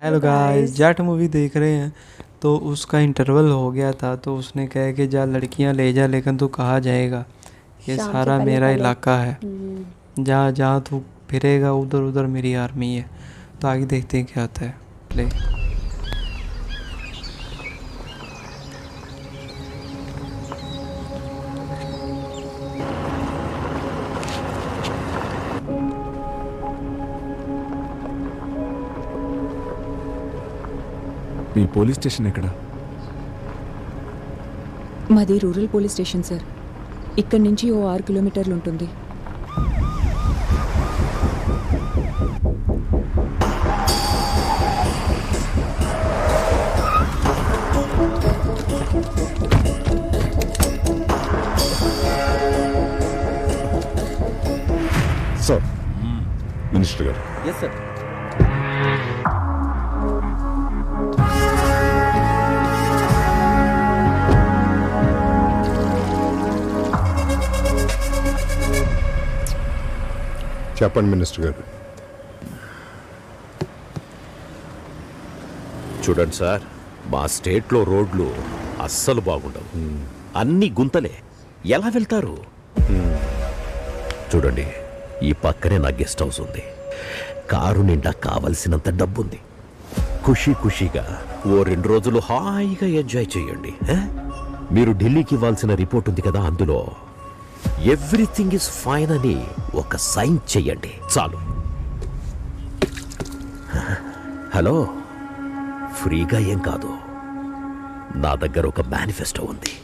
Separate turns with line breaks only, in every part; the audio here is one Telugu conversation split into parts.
हेलो गाइस, जाट मूवी देख रहे हैं तो उसका इंटरवल हो गया था तो उसने कहा कि जा लड़कियां ले जा, लेकिन तू कहाँ जाएगा, ये
शाम से
सारा
पहले
मेरा
पहले
इलाका है। जहाँ जहाँ तू फिरेगा उधर उधर मेरी आर्मी है। तो आगे देखते हैं क्या होता है। प्ले।
మీ పోలీస్ స్టేషన్ ఎక్కడ?
మాది రూరల్ పోలీస్ స్టేషన్ సార్. ఇక్కడి నుంచి ఓ 6 కిలోమీటర్లు ఉంటుంది.
సార్, మినిస్టర్ గారు.
Yes sir.
చెప్పండి మినిస్టర్ గారు.
చూడండి సార్, మా స్టేట్లో రోడ్లు అస్సలు బాగుండవు. అన్ని గుంతలే, ఎలా వెళ్తారు? చూడండి, ఈ పక్కనే నా గెస్ట్ హౌస్ ఉంది. కారు నిండా కావలసినంత డబ్బుంది. ఖుషీగా ఓ 2 రోజులు హాయిగా ఎంజాయ్ చేయండి. మీరు ఢిల్లీకి ఇవ్వాల్సిన రిపోర్ట్ ఉంది కదా, అందులో ఎవ్రీథింగ్ ఇస్ ఫైన్ అని ఒక సైన్ చెయ్యండి చాలు. హలో, ఫ్రీగా ఏం కాదు, నా దగ్గర ఒక మేనిఫెస్టో ఉంది.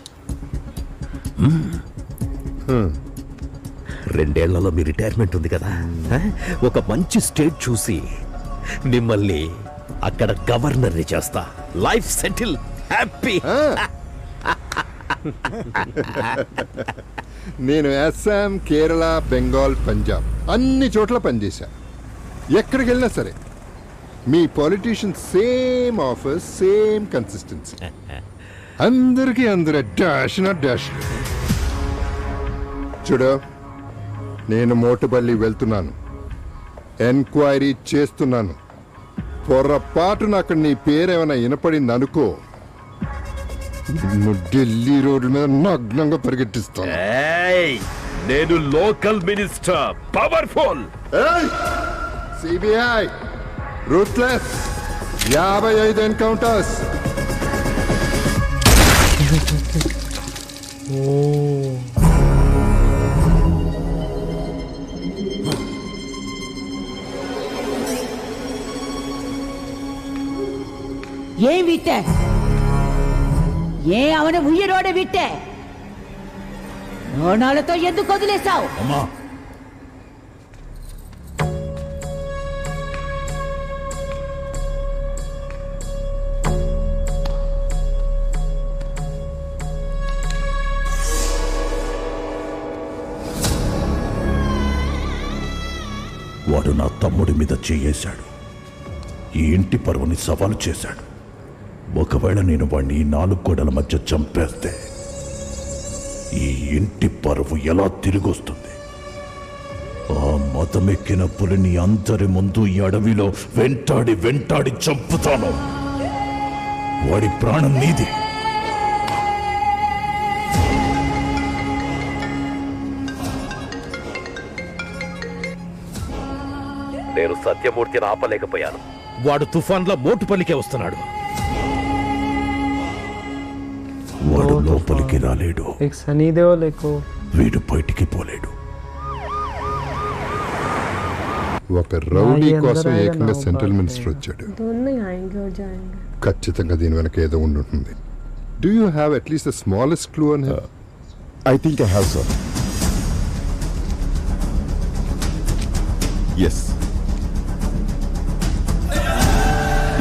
2 ఏళ్లలో మీ రిటైర్మెంట్ ఉంది కదా, ఒక మంచి స్టేట్ చూసి మిమ్మల్ని అక్కడ గవర్నర్ని చేస్తా. Life settle, happy.
నేను అస్సాం, కేరళ, బెంగాల్, పంజాబ్ అన్ని చోట్ల పనిచేశా. ఎక్కడికి వెళ్ళినా సరే మీ politician same offers, same consistency. అందరికీ అందరూ డాష్ నా డాష్. చూడు, నేను మోటుపల్లి వెళ్తున్నాను, ఎంక్వైరీ చేస్తున్నాను. పొరపాటున అక్కడ నీ పేరేమైనా వినపడింది అనుకో, ఢిల్లీ రోడ్ల మీద నగ్నంగా పరిగెట్టిస్తాను.
నేను local minister, powerful.
CBI ruthless. 55 encounters.
ஏன் விட்ட? ஏன் அவனை உயிரோட விட்ட? నాతో ఎందుకు వదిలేసావు?
అమ్మా, వాడు నా తమ్ముడి మీద చేయేశాడు. ఈ ఇంటి పరువుని సవాలు చేశాడు. ఒకవేళ నేను వాడిని 4 గోడల మధ్య చంపేస్తే ఈ ఇంటి పరువు ఎలా తిరిగొస్తుంది? ఆ మతమెక్కిన పులిని అందరి ముందు ఈ అడవిలో వెంటాడి చంపుతాను. వాడి ప్రాణం నీది.
నేను సత్యమూర్తిని ఆపలేకపోయాను. వాడు తుఫాన్లో మోటుపల్లికే వస్తున్నాడు.
వాడు లోపలికి రాలేడు,
एक सनी देओल को
వీడు బయటికి పోలేడు.
ఒక రౌడీ కోసం ఏకంగా సెంట్రల్ మినిస్టర్ వచ్చాడు.
दोनों आएंगे और जाएंगे.
ఖచ్చితంగా దీని వెనక ఏదో ఉంటుంది. Do you have at least the smallest clue on him?
I think I have sir. Yes,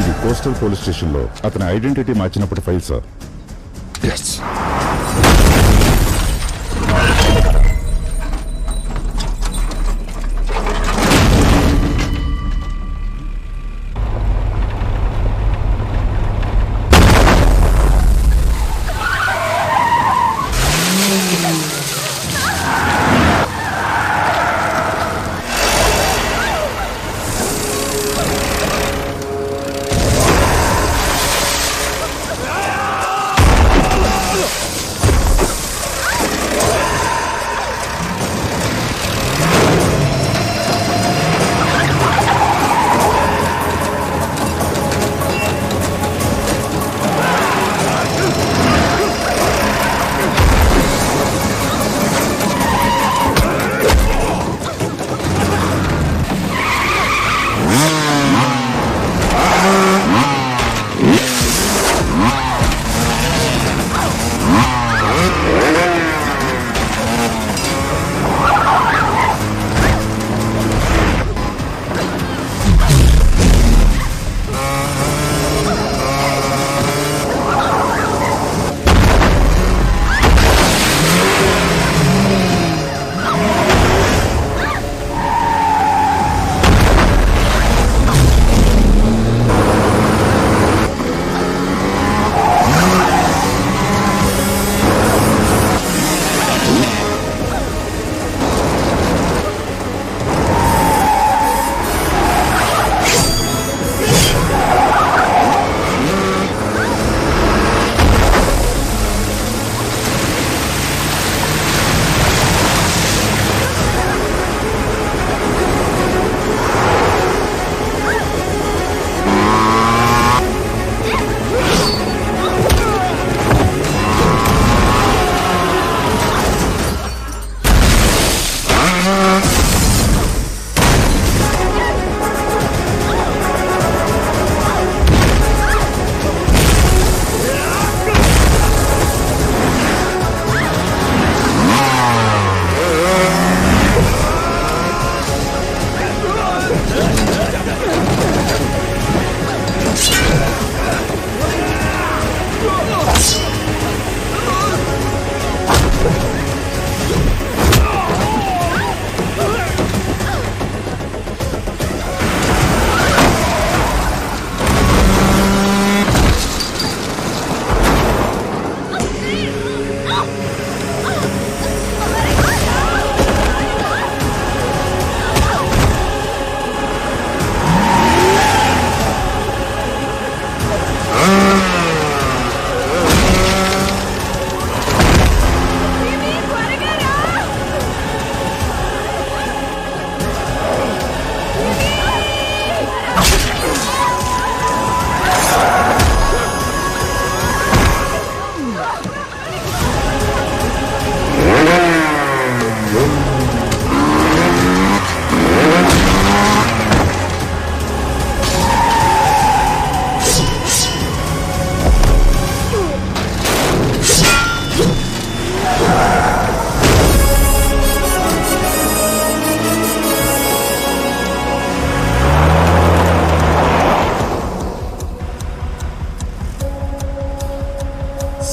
ఇది కోస్టల్ పోలీస్ స్టేషన్లో అతని ఐడెంటిటీ మార్చినప్పుడు ఫైల్ సార్.
ఎస్.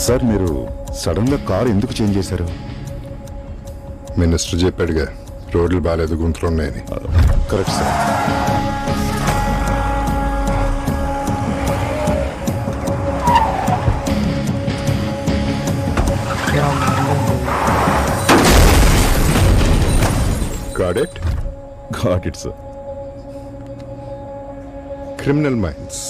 సార్ మీరు సడన్ గా కారు ఎందుకు చేంజ్ చేశారు?
మినిస్టర్ చెప్పాడుగా రోడ్లు బాగాలేదు, గుంతలు ఉన్నాయని.
Correct sir.
क्या
got it?
Got it sir.
Criminal minds.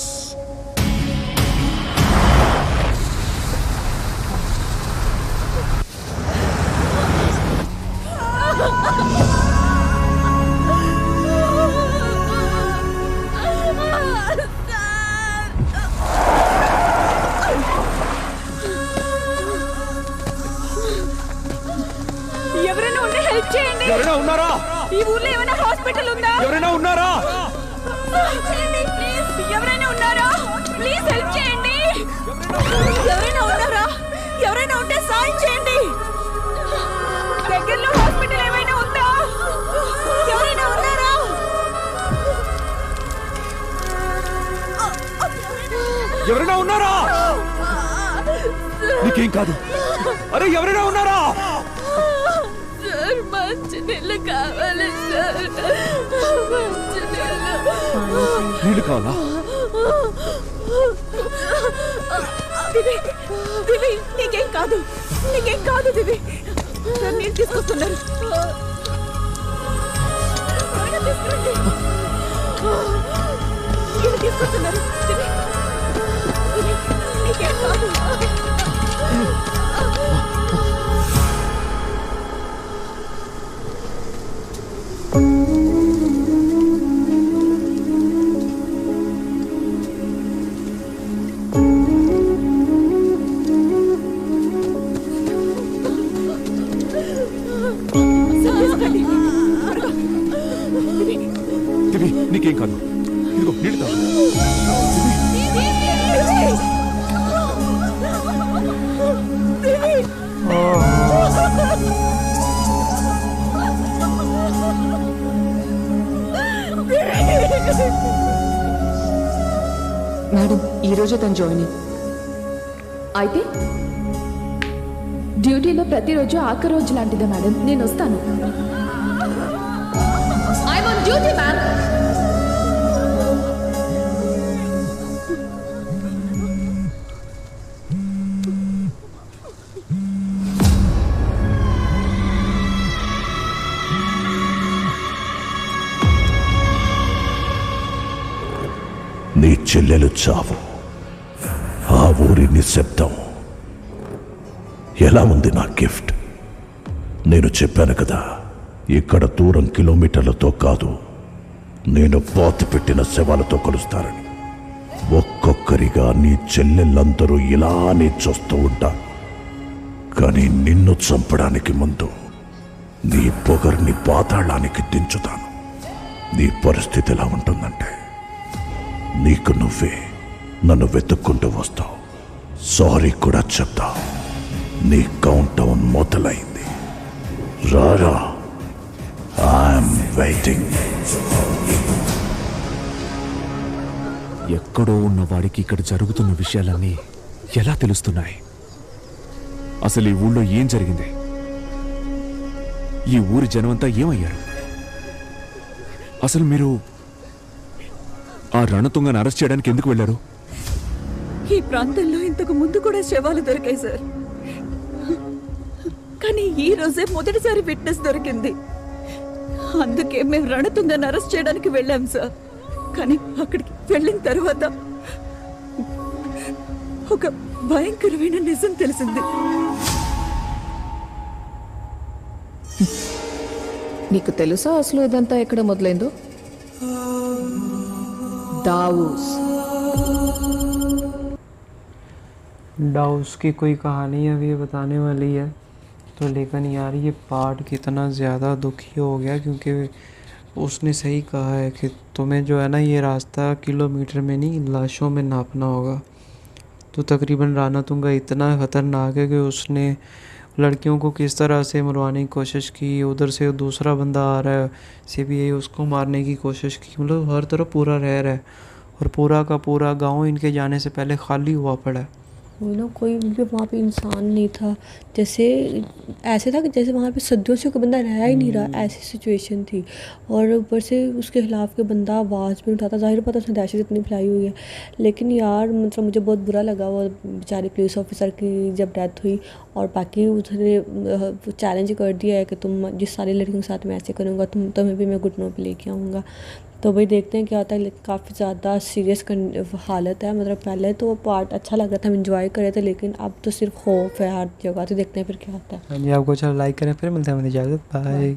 ఎవరైనా ఉంటే హెల్ప్ చేయండి.
ఎవరైనా ఉన్నారా?
ఈ ఊర్లో ఏమైనా హాస్పిటల్ ఉందా?
ఎవరైనా ఉన్నారా?
చేయండి ప్లీజ్. ఎవరైనా ఉన్నారా? ప్లీజ్ హెల్ప్ చేయండి. ఎవరైనా ఉన్నారా? ఎవరైనా ఉంటే సాయం చేయండి. దగ్గరలో హాస్పిటల్ ఏమైనా ఉందా? ఎవరైనా ఉన్నారా?
ఎవరైనా ఉన్నారా? నీకేం కాదు. అరే ఎవరైనా ఉన్నారా?
సార్ మంచి నీళ్ళు కావాలి సార్. మంచి
నీళ్ళు కావాలా?
దివి, దివి, నీకేం కాదు. నీకేం కాదు దివి. సార్ నీళ్ళు తీసుకొస్తున్నారు. త్వరగా తీసుకురండి. నీళ్ళు తీసుకొస్తున్నారు. దివి, దివి, నీకేం కాదు.
దివి, నీకేం కాదు. ఇదిగో నీళ్ళు తాగు.
మేడం, ఈ రోజే తను జాయినింగ్.
అయితే డ్యూటీలో ప్రతిరోజు ఆఖరి రోజు లాంటిదే మేడం. నేను వస్తాను. I'm on duty ma'am.
నీ చెల్లెలు చావు, ఆ ఊరి నిశ్శబ్దం. ఎలా ఉంది నా గిఫ్ట్? నేను చెప్పాను కదా, ఇక్కడ దూరం కిలోమీటర్లతో కాదు, నేను పాతి పెట్టిన శవాలతో కొలుస్తారని. ఒక్కొక్కరిగా నీ చెల్లెళ్ళందరూ ఇలానే చూస్తూ ఉంటారు. కానీ నిన్ను చంపడానికి ముందు నీ పొగర్ని పాతాళానికి దించుతాను. నీ పరిస్థితి ఎలా ఉంటుందంటే, నీకు నువ్వే నన్ను వెతుక్కుంటూ వస్తావు, సారీ కూడా చెప్తావు. నీ కౌంట్ డౌన్ మొదలైంది. రారా, ఐఎమ్ వెయిటింగ్.
ఎక్కడో ఉన్న వాడికి ఇక్కడ జరుగుతున్న విషయాలన్నీ ఎలా తెలుస్తున్నాయి? అసలు ఈ ఊళ్ళో ఏం జరిగింది? ఈ ఊరి జనమంతా ఏమయ్యారు? అసలు మీరు ఆ రణతుంగను అరెస్ట్ చేయడానికి ఎందుకు వెళ్ళారు?
ఈ ప్రాంతంలో ఇంతకు ముందు కూడా శవాలు దొరికాయి సార్. కానీ ఈ రోజే మొదటిసారి విట్నెస్ దొరికింది. అందుకే మేము రణతుంగను అరెస్ట్ చేయడానికి వెళ్ళాం సార్. కానీ అక్కడికి వెళ్ళిన తర్వాత ఒక భయంకరమైన నిజం తెలిసింది.
నీకు తెలుసా అసలు ఇదంతా ఎక్కడ మొదలైందో? దావూస్.
डाउस की कोई कहानी अभी बताने वाली है, तो लेकिन यार ये पार्ट कितना ज़्यादा दुखी हो गया, क्योंकि उसने सही कहा है कि तुम्हें जो है ना ये रास्ता किलोमीटर में नहीं लाशों में नापना होगा। तो तकरीबन रणतुंगा इतना ख़तरनाक है कि उसने लड़कियों को किस तरह से मरवाने की कोशिश की, उधर से दूसरा बंदा आ रहा है CBI उसको मारने की कोशिश की। मतलब हर तरफ पूरा रह रहा है, और पूरा का पूरा गांव इनके जाने से पहले खाली हुआ पड़ा है।
वो ना कोई भी वहाँ पे इंसान नहीं था, जैसे ऐसे था कि जैसे वहाँ पे सदियों से कोई बंदा रह ही नहीं रहा, ऐसी सिचुएशन थी। और ऊपर से उसके खिलाफ के बंदा आवाज़ भी नहीं उठाता, जाहिर पता उसने दहशत इतनी फैलाई हुई है। लेकिन यार मतलब मुझे बहुत बुरा लगा वो बेचारे पुलिस ऑफिसर की जब डेथ हुई, और बाकी उसने चैलेंज कर दिया है कि तुम जिस सारी लड़कियों के साथ मैं ऐसे करूँगा तुम्हें भी मैं घुटनों पे लेके आऊँगा। तो वही देखते हैं क्या होता है, लेकिन काफ़ी ज़्यादा सीरियस हालत है। मतलब पहले तो पार्ट अच्छा लग रहा था, हम इंजॉय कर रहे थे, लेकिन अब तो सिर्फ खौफ है हर जगह। तो देखते हैं फिर क्या होता है।
हाँ जी, आपको अच्छा लाइक करें, फिर मिलते हैं, हमें इजाज़त, बाय।